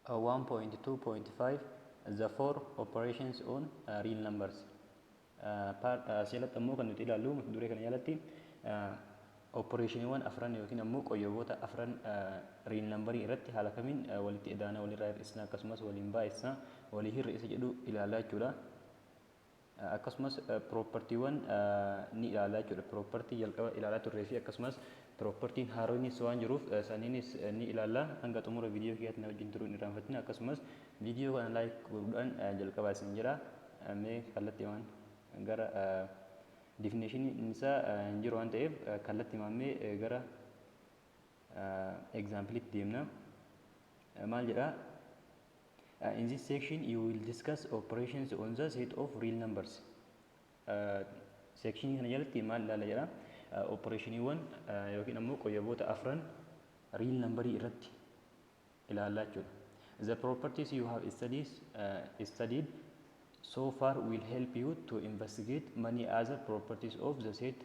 1.2.5 the four operations on real numbers. Asirratti ammoo kan nuti ilaallu duree kana jalatti operationiiwwan afran yookiin ammoo qoyyoboota afran real numberii irratti haala kamiin walitti idaana walirraa hir'isna akkasumas waliin baay'isna walii hir'isa jedhu ilaalaa jechuudha. Akkasumas propertiiwwan ni ilaalaa jechuudha. Propertii jalqaba ilaalaa turree fi akkasumas propertiin haaroonis waan jiruuf saniinis ni ilaalla. Hanga xumura viidiyoo keenyaatti na wajjin turuun irraanfatina. Akkasumas viidiyoo kana laayik godhuudhaan jalqabaa isin jira. Mee kallattii waan gara definition isaa hin jiru waan ta'eef kallattii maammee gara example-itti deemna. Maal jedha? In this section you will discuss operations on the set of real numbers. Section kana jalatti maal ilaalla jedha? Operationiiwwan yookiin ammoo qoyyoboota afran real numberii irratti ilaallaa jechuudha. The properties you have studied so far will help you to investigate many other properties of the set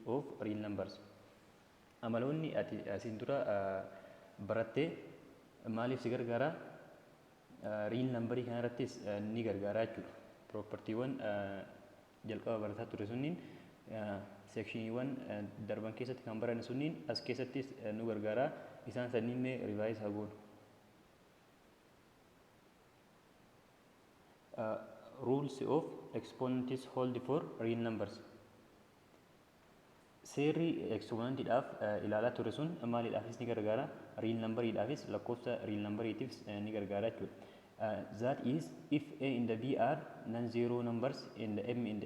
of real numbers. Amaloonni ati asiin dura barattee maaliif si gargaara? Real numberii kana irrattis ni gargaara jechuudha. Propertiiwwan jalqaba barataa ture sunniin sectioniiwwan darban keessatti kan baranne sunniin as keessattis nu gargaara. Isaan sanniin mee revise haa goonu. Rules of exponents hold for real numbers. Seerri exponentiidhaaf ilaalaa ture sun maaliidhaafis ni gargaara? Real numberiidhaafis lakkoofsa real numberiitiifis ni gargaara jechuudha. That is, if A and B are non-zero numbers and M and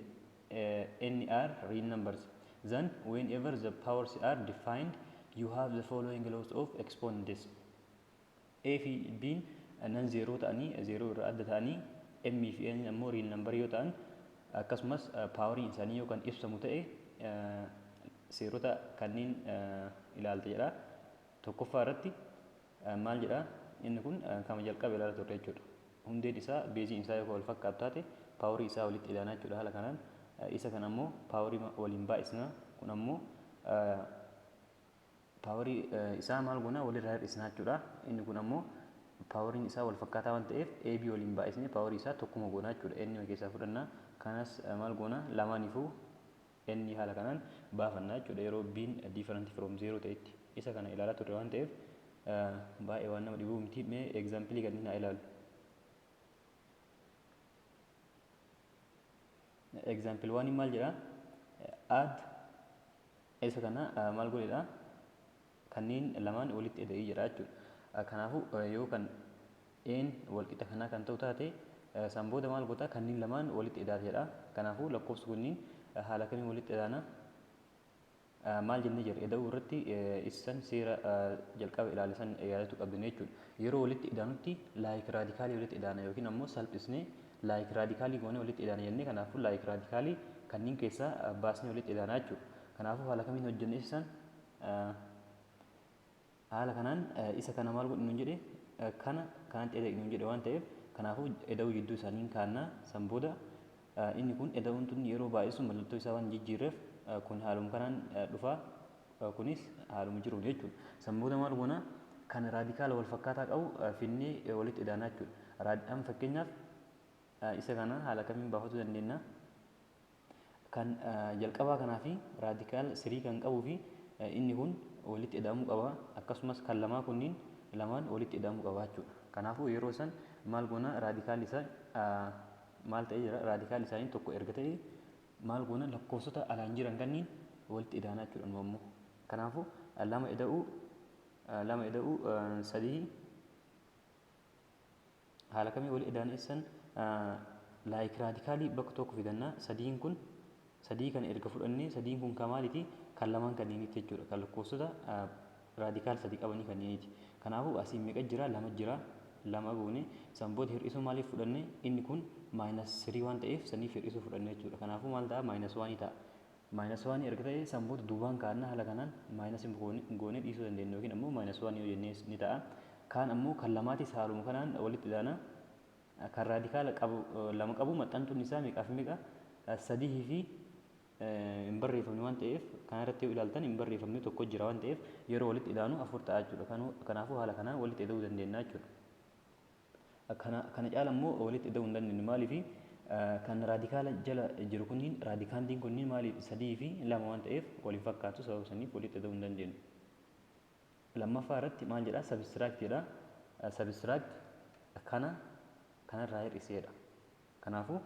N are real numbers, then whenever the powers are defined, you have the following laws of exponents. A fi B non-zero ta'anii, zero irraa adda ta'anii, M fi N ammoo real number yoo ta'an, akkasumas poweriin isaanii yoo kan ibsamu ta'e seerota kanneen ilaalta jedha. Tokkoffaa irratti maal jedha? Inni kun kama jalqaba ilaalaa turre jechuudha. Hundeen isaa beeziin isaa yoo wal fakkaatu taate paaworii isaa walitti idaanaa jechuudha. Haala kanaan isa kan ammoo paaworii waliin baay'isna. Kun ammoo paaworii isaa maal goona? Walirraa hir'isna jechuudha. Inni kun ammoo paaworiin isaa wal fakkaataa waan ta'eef AB waliin baay'isnee paaworii isaa tokkuma goona jechuudha. N keessaa fudhanna. Kanas maal goona? Lamaaniifuu N haala kanaan baafanna jechuudha. Yeroo B'n different from 0 ta'etti isa kana ilaalaa turre waan ta'eef baay'ee waan nama dhibuu miti. Mee example kanneen haa ilaallu. Example waan maal jedha? Add isa kana maal godheedha? Kanneen lamaan walitti ida'ii jedha jechuudha. Kanaafuu yoo kan N wal qixa kanaa kan ta'u taate san booda maal goota? Kanneen lamaan walitti idaata jedha. Kanaafuu lakkoofsi kunniin haala kamiin walitti idaana? Maal jennee jirra? Ida'uu irratti isaan seera jalqaba ilaalisan yaadatu qabdine jechuudha. Yeroo walitti idaanutti laayik raadikaalii walitti idaana yookiin ammoo salphisnee laayik raadikaalii goonee walitti idaana jennee. Kanaafuu laayik raadikaalii kanneen keessaa baasnee walitti idaana jechuudha. Kanaafuu haala kamiin hojjennee isaan haala kanaan isa kana maal godhu nuun jedhe? Kana kanatti eda'u nuun jedhe waan ta'eef kanaafuu eda'uu jidduu isaanii kaannaa. San booda inni kun eda'uun tun yeroo baay'isu mallattoo isaa waan jijjiirreef kun haaluma kanaan dhufa. Kunis haaluma jiru jechuudha. San booda maal goona? Kan raadikaala wal fakkaataa qabu finnee walitti idaanaa jechuudha. Amma fakkeenyaaf isa kana haala kamiin baafachuu dandeenya? Kan jalqabaa kanaa fi raadikaala 3 kan qabuu fi inni kun walitti ida'amuu qaba. Akkasumas kan lamaa kunniin lamaan walitti ida'amuu qaba jechuudha. Kanaafuu yeroo san maal goona? Raadikaalli isaa maal ta'ee jira? Raadikaalli isaanii tokko erga ta'e maal goona? Lakkoofsota alaan jiran kanneen walitti idaanaa jechuudha ammoo. Kanaafuu lama ida'uu 3 haala kamii walitti idaana isaan laayik raadikaalii bakka tokko fidannaa. 3 kun 3 kan erga fudhannee 3 kun kamaaliiti? Kan lamaan kanneeniiti jechuudha. Kan lakkoofsota raadikaal 3 qabanii kanneeniiti. Kanaafuu asii meeqa jira? 2 jira. 2 goone san booda hir'isuu maaliif fudhanne? Inni kun -3 waan ta'eef saniif hir'isuu fudhanne jechuudha. Kanaafuu maal ta'a? -1 ta'a. -1 erga ta'e san booda duubaan kaannaa. Haala kanaan maayinasii goone dhiisuu dandeenya yookiin ammoo -1 yoo jennee ni ta'a. Kaan ammoo kan lamaatis haaluma kanaan walitti idaana. Kan raadikaala qabu 2 qabu maxxantuun isaa meeqaaf meeqa? 3 fi hin barreeffamne waan ta'eef kana irratti yoo ilaaltan hin barreeffamne tokko jira waan ta'eef yeroo walitti idaanu 4 ta'a jechuudha. Kanaafuu haala kanaan walitti ida'uu dandeenya jechuudha. Kana caala immoo walitti hidhuu hin dandeenyu maaliif kan raadikaala jala jiru kunniin raadikaantiin kunniin maaliif 3 fi 2 waan ta'eef waliin fakkaatu sababa saniif walitti hidhuu hin dandeenyu. Lammaffaa irratti maal jedhaa sabistiraakt jedhaa. Sabistiraakt kanarraa hir'iseedha. Kanaafuu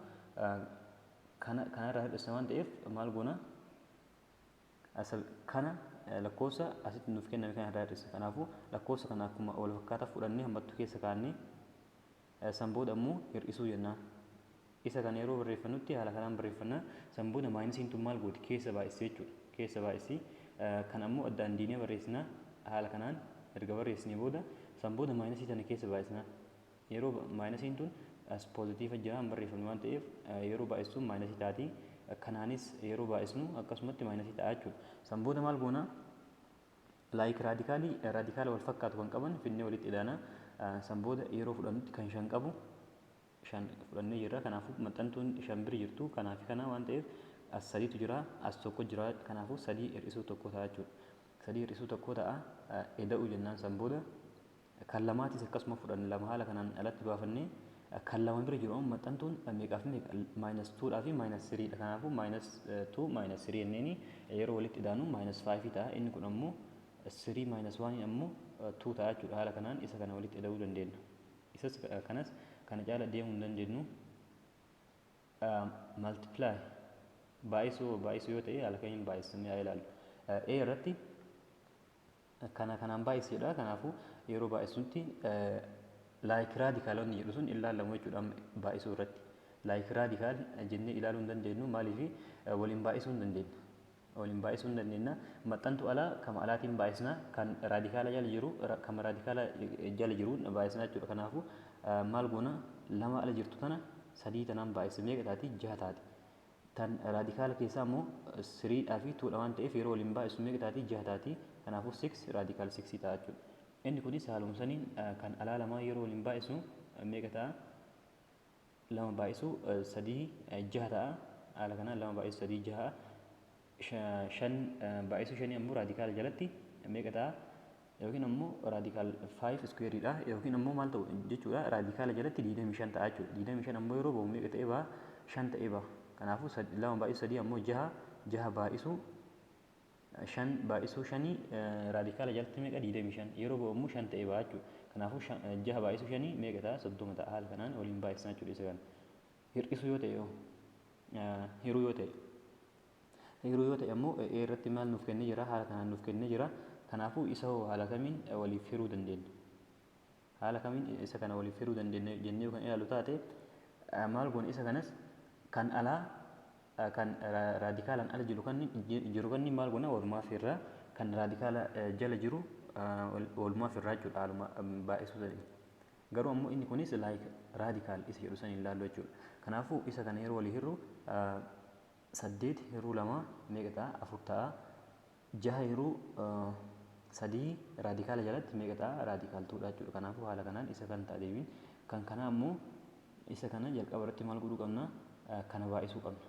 kanarraa hir'ise waan ta'eef maal goona kana lakkoofsa asitti nuuf kenname kanarraa hir'ise. Kanaafuu lakkoofsa kana akkuma wal fakkaataa fudhannee hammattuu keessa kaa'annee san booda immoo hir'isuu jennaan. Isa kana yeroo barreeffannutti haala kanaan barreeffannaa. San booda maayinasiin tun maal gooti keessa baay'isee jechuudha. Keessa baay'isii kan ammoo addaan diinee barreessinaa. Haala kanaan erga barreessinee booda san booda maayinasii sana keessa baay'isnaa. Yeroo maayinasiin tun as poozitiiva jiraan barreeffamne waan ta'eef yeroo baay'isuun maayinasii taati. Kanaanis yeroo baay'isnu akkasumatti maayinasii ta'a jechuudha. San booda maal goona laayik raadikaala wal fakkaatu kan qaban finnee walitti hidhaana. San booda yeroo fudhannutti kan 5 qabu 5 fudhannee jirra. Kanaafuu maxxantuun 5 bira jirtu kanaaf kana waan ta'eef as 3tu jira as 1 jira. Kanaafuu 3 hir'isuu 1 ta'a jechuudha. 3 hir'isuu 1 ta'a eda'uu jennaan. San booda kan lamaatis akkasuma fudhanne lama haala kanaan alatti baafannee kan lama bira jiru maxxantuun meeqaaf meeqa -2 fi -3 dha. Kanaafuu -2 -3 jenneeni yeroo walitti hidhaanu -5 ta'a. Inni kun ammoo 3 -1 ammoo 2 ta'a jechuudha. Haala kanaan isa kana walitti hidhuu dandeenya. Isas kanas kana caala deemuu hin dandeenyu. Multiply baay'isuu yoo ta'e haala kamiin baay'isnee haa ilaallu. A irratti kanaan baay'iseedha. Kanaafuu yeroo baay'isutti laayik raadikaalonni jedhu sun ilaalamu jechuudha. Baay'isuu irratti laayik raadikaal jennee ilaaluu hin dandeenyu. Maaliif waliin baay'isuu hin dandeenya. Waliin baay'isuu hin dandeenya. Maxxantuu alaa kama alaatiin baay'isna. Kan raadikaala jala jiru kama raadikaala jala jiru baay'isna jechuudha. Kanaafuu maal goona 2 ala jirtu tana 3 tanaan baay'ise meeqa taati 6 taati. Tan raadikaala keessaa immoo 3 dhaa fi 2 dha waan ta'eef yeroo waliin baay'isu meeqa taati 6 taati. Kanaafuu 6 raadikaal 6 ta'a jechuudha. Inni kunis haaluma saniin kan alaa lamaa yeroo waliin baay'isu meeqa ta'a 2 baay'isu 3 6 ta'a. Haala kanaan 2 baay'isu 3 6 5 baay'isu 5 ammoo raadikaala jalatti meeqa ta'a yookiin ammoo raadikaal 5 squareedha yookiin ammoo maal ta'u jechuudha raadikaala jalatti 25 ta'a jechuudha. 25 ammoo yeroo bahu meeqa ta'ee ba'a 5 ta'ee ba'a. Kanaafuu 2 baay'isu 3 ammoo 6 baay'isu 5 baay'isu 5 raadikaala jalatti meeqa 25 yeroo bahu ammoo 5 ta'ee ba'a jechuudha. Kanaafuu 6 baay'isu 5 meeqa ta'a 30 ta'a. Haala kanaan waliin baay'isna jechuudha. Isa kana hir'isuu yoo ta'e hiruu yoo ta'e ammoo irratti maal nuuf kennee jira haala kanaan nuuf kennee jira. Kanaafuu isa haala kamiin waliif hiruu dandeenya. Haala kamiin isa kana waliif hiruu dandeenya jennee kan ilaalu taate maal goona isa kanas kan alaa kan raadikaalaan ala jiru kan maal goona walumaaf irraa kan raadikaala jala jiru walumaaf irraa jechuudha. Haaluma baay'isuu sadii garuu ammoo inni kunis laayik raadikaal isa jedhu san ilaallu jechuudha. Kanaafuu isa kana yeroo walii hirru 8 hiruu 2 meeqa ta'a 4 ta'a. 6 hiruu 3 raadikaala jalatti meeqa ta'a raadikaal 2 dha jechuudha. Kanaafuu haala kanaan isa kan ta'a deebiin kan kana ammoo isa kana jalqaba irratti maal godhuu qabna kana baay'isuu qabna.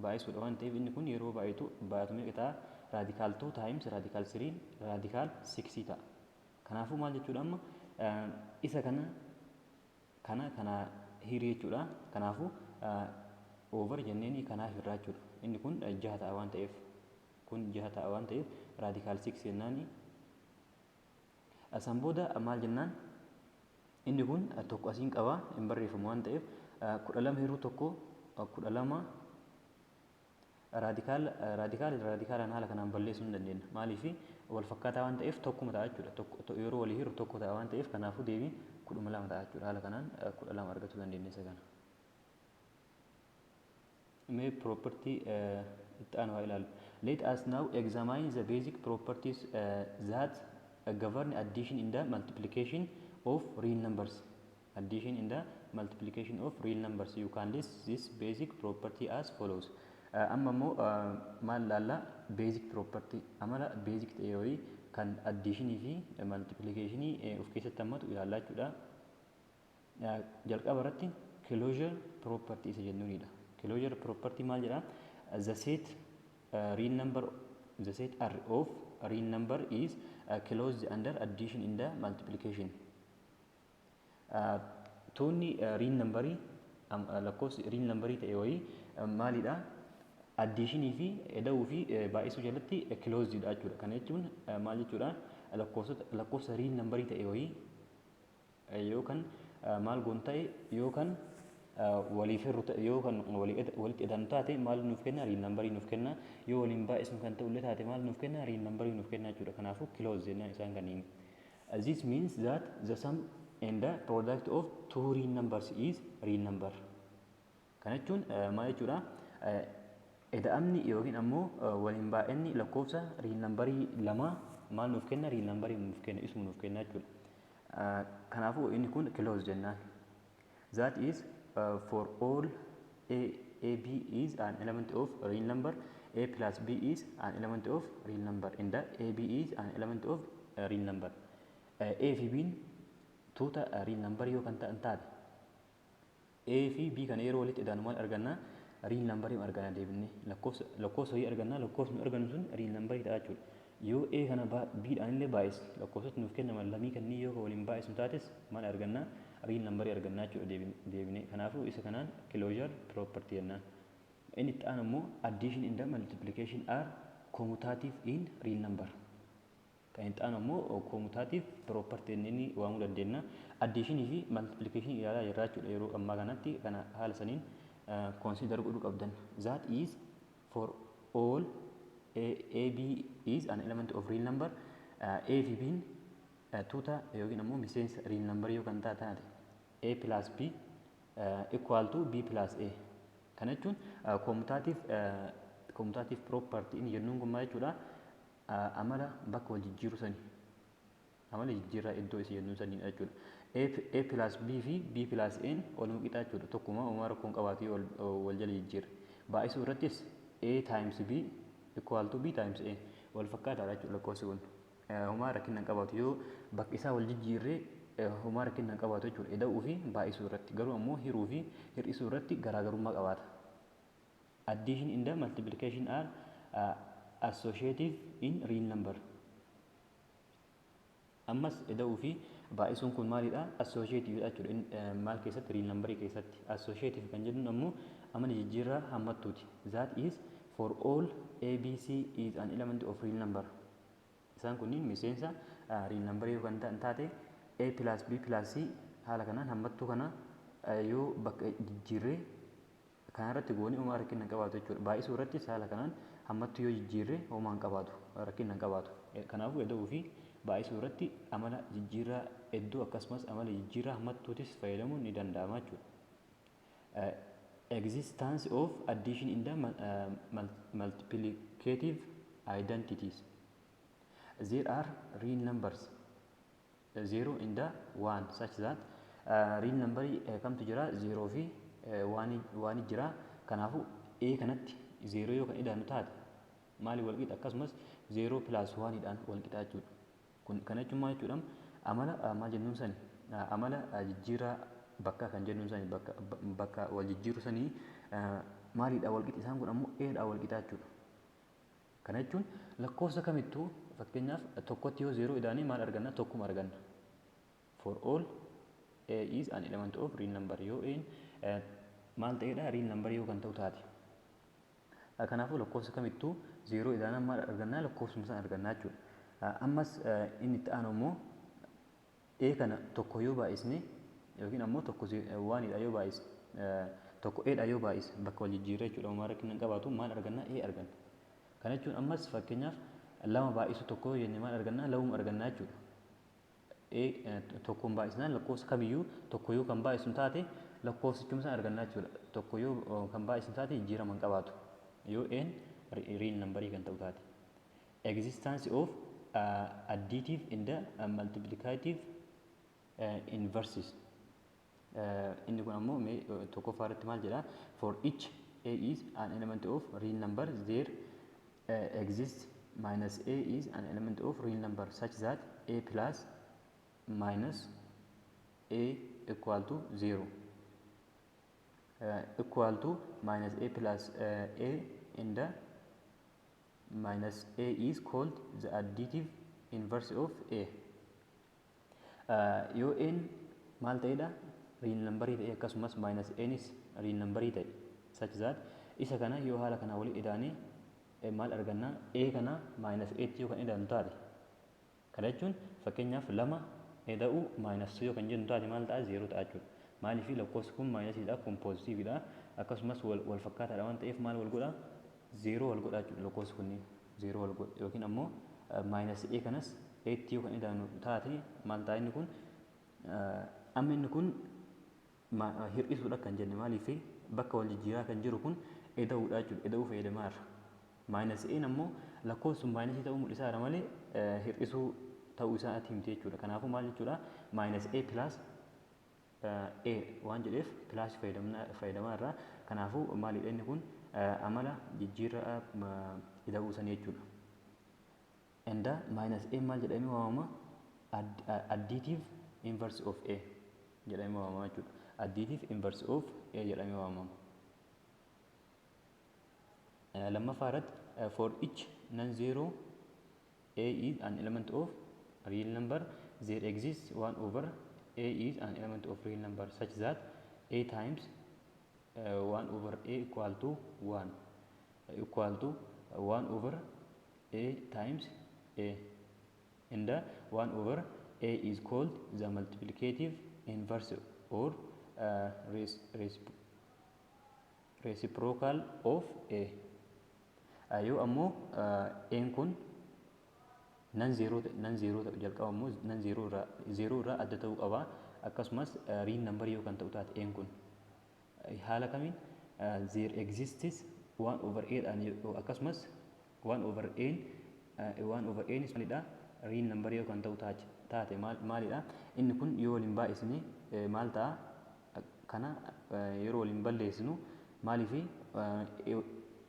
Baay'isuudha waan ta'eef inni kun yeroo baay'atu meeqa ta'a raadikaal 2 times raadikaal 3 raadikaal 6 ta'a. Kanaafuu maal jechuudha amma isa kana hirii jechuudha. Kanaafuu over jenneeni kanaaf irraa jechuudha. Inni kun 6 ta'a waan ta'eef raadikaal 6 jennaani. San booda maal jennaan inni kun tokko asiin qaba hin barreeffamu waan ta'eef 12 hiruu tokko 12 raadikaalaan haala kanaan balleessuu hin dandeenya. Maaliif wal fakkaataa waan ta'eef tokkuma ta'a jechuudha. Yeroo walii hiru tokko ta'a waan ta'eef kanaafuu deebiin 12 ta'a jechuudha. Haala kanaan 12 argachuu dandeenya isa kana. May property itti aanu haa ilaallu. Let us now examine the basic properties that govern addition in the multiplication of real numbers. Addition in the multiplication of real numbers. You can list this basic property as follows. Amma immoo maal laalla basic property amala basic ta'e wayii kan additionii fi multiplicationii of keessatti hammatu ilaallaa jechuudha. Jalqaba irratti closure property isa jennuunidha. Closure property maal jedha? The set R of real number is closed under addition in the multiplication. tuunni real numberii lakkoofsi real numberii ta'e wayii maalidha? Addiishinii fi eda'uu fi baay'isuu jalatti closedidha jechuudha. Kana jechuun maal jechuudha? Lakkoofsa real numberii ta'e wayii yookaan maal goon ta'e yookaan waliif hirru ta'e yookaan walitti edanu taate maal nuuf kenna? Real numberii nuuf kenna. Yoo waliin baay'isnu kan ta'ullee taate maal nuuf kenna? Real numberii nuuf kenna jechuudha. Kanaafuu closed jennaan isaan kanneen. This means that the sum and the product of two real numbers is real number. Kana jechuun maal jechuudha? Eda'amni yookiin ammoo waliin baay'inni lakkoofsa real numberii lama maal nuuf kenna? Real numberii nuuf kenna, isuma nuuf kenna jechuudha. Kanaafuu inni kun closed jennaan. That is for all a b is an element of real number, a plus b is an element of real number, and a b is an element of real number. A fi b'n tuuta real number yoo kan ta'an taate a fi b kana yeroo walitti edaanu maal arganna? Real numberii arganna deebinee lakkoofsa wayii arganna. Lakkoofsi argannu sun real numberii ta'a jechuudha. Yoo a kana b dhaan illee baay'is lakkoofsota nuuf kennaman lamii kanneen yoo waliin baay'isnu taates maal arganna? Real numberii argannaa jechuudha deebinee. Kanaafuu isa kanaan closure property jennaan. Inni itti aanu immoo addition and multiplication are commutative in real number. Kan itti aanu immoo commutative property inni waamuu dandeenya. Addition fi multiplication ilaalaa jirra jechuudha yeroo ammaa kanatti. Kana haala saniin consider godhuu qabdan. That is for all a b is an element of real number. A fi b'n tuuta yookiin ammoo miseensa real number yoo kan taate a plus b equal to b plus a. Kana jechuun commutative property inni jennuun kun maal jechuudha? Amala bakka wal jijjiiru sanii, amala jijjiirraa iddoo isii jennuun saniidha jechuudha. A plus b fi b plus a waluma qixaa jechuudha. Tokkuma uumaa rakkoon qabaatu wal jala jijjiirre. Baay'isuu irrattis a times b equal to b times a wal fakkaataadha jechuudha lakkoofsi kun. Uumaa rakkina qabaatu yoo bakki isaa wal jijjiirree uumaa rakkina qabaatu jechuudha. Eda'uu fi baay'isuu irratti garuu ammoo hiruu fi hir'isuu irratti garaagarummaa qabaata. Addition and multiplication are associative in real number. Ammas eda'uu fi baay'isuun kun maalidha? Associative jechuudha. Maal keessatti? Real numberii keessatti. Associative kan jennuun ammoo amala jijjiirraa hammattuuti. That is for all a b c is an element of real number. Isaan kunniin miseensa real numberii yoo kan ta'an taate a plus b plus c haala kanaan hammattuu kana yoo bakka jijjiirree kanarratti goonee uumaa rakkina qabaatu jechuudha. Baay'isuu irrattis haala kanaan hammattuu yoo jijjiirree uumaa hin qabaatu, rakkina hin qabaatu. Kanaafuu eda'uu fi baay'isuu irratti amala jijjiirraa hedduu akkasumas amala jijjiirraa hammattuutis fayyadamuun ni danda'ama jechuudha. Existence of addition in the multiplicative identities. There are real numbers 0 and 1 such that real number kamtu jira? 0 fi 1 jira. Kanaafuu a kanatti 0 yoo kan edaanu taate maali wal qixa? Akkasumas 0 plus 1 dhaan wal qixa jechuudha. Kun kana jechuun maal jechuudha? Amala maal jennuun sani? Amala jijjiirraa bakka kan jennuun sani bakka wal jijjiiru sanii maalidha wal qixa? Isaan kun ammoo a dhaan wal qixa jechuudha. Kana jechuun lakkoofsa kamittuu fakkeenyaaf tokkotti yoo 0 edaanii maal arganna? Tokkuma arganna. For all a is an element of real number. Yoo a maal ta'edha? Real number yoo kan ta'u taate. Kanaafuu lakkoofsa kamittuu 0 edaanaan maal arganna? Lakkoofsuma san arganna jechuudha. Ammas inni itti aanu immoo a kana tokko yoo baay'isne yookiin ammoo tokko 1dha yoo baay'isne tokko a dha yoo baay'isne bakka wal jijjiirree jechuudha. Uumaa rakkina hin qabaatu maal arganna? A arganna. Kana jechuun ammas fakkeenyaaf lama baay'isu tokko jennee maal arganna? Lama arganna jechuudha. Tokkoon baay'isnaan lakkoofsa kamiyyuu tokko yoo kan baay'isu taate lakkoofsichuma san arganna jechuudha. Tokko yoo kan baay'isu taate jijjiirama hin qabaatu. Yoo n real numberii kan ta'u taate. Existence of additive and multiplicative inverses. Inni kun ammoo tokkoffaa irratti maal jedha? For each a is an element of real number there exists minus a is an element of real number such that a plus minus a equal to 0 equal to minus a plus a and the minus a is called the additive inverse of a. Yoo n maal ta'edha? real numberii ta'e akkasumas minus anis real numberii ta'e such that isa kana yoo haala kana walii idaanii maal arganna a kana minus 8 yoo kan idaanu taate kana jechuun fakkeenyaaf 2 eda'u minus 2 yoo kan jennu taate maal ta'a 0 ta'a jechuudha. Maaliif lakkoofsi kun maayinasiidha kun poozitiividha akkasumas wal fakkaataadha waan ta'eef maal wal godha 0 wal godha jechuudha lakkoofsi kunniin 0 wal godha yookiin ammoo minus a kanas 8 yoo kan idaanu taate maal ta'a inni kun amma inni kun hir'isuudha kan jenne maaliif bakka wal jijjiiraa kan jiru kun eda'uudha jechuudha eda'uu fayyadamaarra. Minus a ammoo lakkoofsi maayinasii ta'uu mul'isaadha malee hir'isuu ta'uu isaa ati himte jechuudha. Kanaafuu maal jechuudha minus a plus a waan jedheef plus fayyadamaarra. Kanaafuu maalidha inni kun amala jijjiirraa eda'uu san jechuudha. And minus a maal jedhamee waamama additive inverse of a jedhamee waamama jechuudha. Additive inverse of a jedhamee waamama. Lammaffaa irratti for each non-zero a is an element of real number there exists 1 over a is an element of real number such that a times 1 over a equal to 1 over a times a and 1 over a is called the multiplicative inverse or reciprocal of a. Yoo ammoo een kun nan zero ta'u jalqaba ammoo nan zero irraa adda ta'uu qaba akkasumas real number yoo kan ta'u taate een kun haala kamiin there exists 1 over a dhaan akkasumas 1 over a is maalidha real number yoo kan ta'u taate maalidha inni kun yoo waliin baay'isne maal ta'a kana yeroo waliin balleessinu maaliifi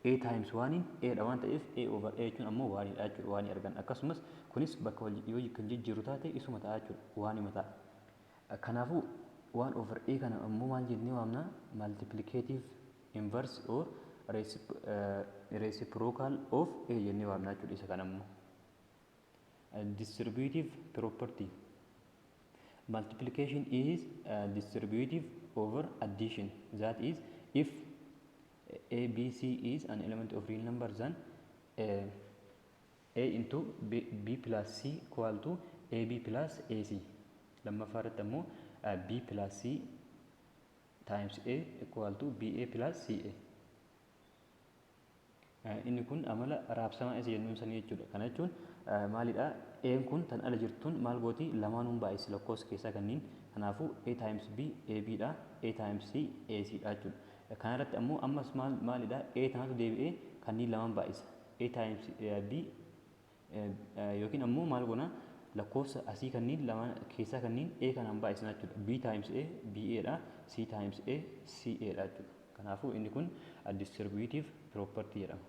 a times 1 a dha waan ta'eef a over a jechuun ammoo waanidha jechuudha waanii argan akkasumas kunis bakka yoo kan jijjiiru taate isuma ta'a jechuudha waanima ta'a. Kanaafuu 1 over a kana ammoo maal jennee waamna multiplicative inverse or reciprocal of a jennee waamna jechuudha isa kana ammoo. Distributive property. Multiplication is distributive over addition. That is, if a, b, c is an element of real numbers, then a into b plus c equal to ab plus ac. Lammaffaa irratti ammoo b plus c times a equal to ba plus ca. Inni kun amala raabsamaa isa jennuun sanii jechuudha. Kana jechuun maalidha een kun tan ala jirtuun maal gooti lamaanuun baay'isi lakkoofsa keessaa kanniin kanaafuu a times b ab dha a times c ac dha jechuudha. Kana irratti ammoo ammas maalidha a tanatu deebi'ee kanniin lamaan baay'isa a times b yookiin ammoo maal goona lakkoofsa asii kanniin lamaan keessaa kanniin a kanaan baay'isna jechuudha. b times a ba dha c times a ca dha jechuudha. Kanaafuu inni kun distributive property jedhama.